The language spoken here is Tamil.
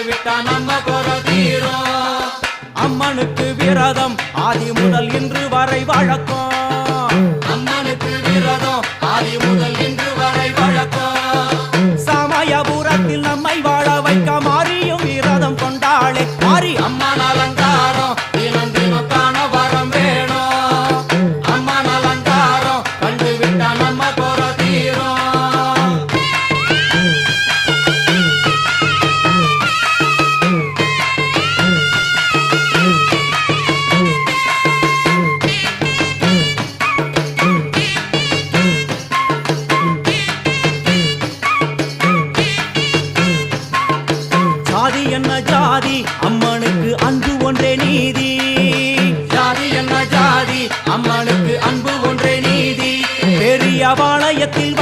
விட்டா நம்ம குறை தீரும். அம்மனுக்கு விரதம் ஆதி முதல் இன்று வரை வழக்கம். அம்மனுக்கு விரதம் ஆதி முதல் இன்று வரை வழக்கம். சமயபுரத்தில் நம்மை வாழ வைக்க மாறியும் விரதம் கொண்டாளே மாறி அம்மன் அலங்காரம் தினம் தினம் காண வரம் வேணும். அம்மன் அலங்காரம் கண்டு விட்டா நம்ம குறை தீரும். ஜாதி என்ன ஜாதி அம்மனுக்கு அன்பு ஒன்றே நீதி. ஜாதி என்ன ஜாதி அம்மனுக்கு அன்பு ஒன்றே நீதி. பெரிய பாளையத்தில்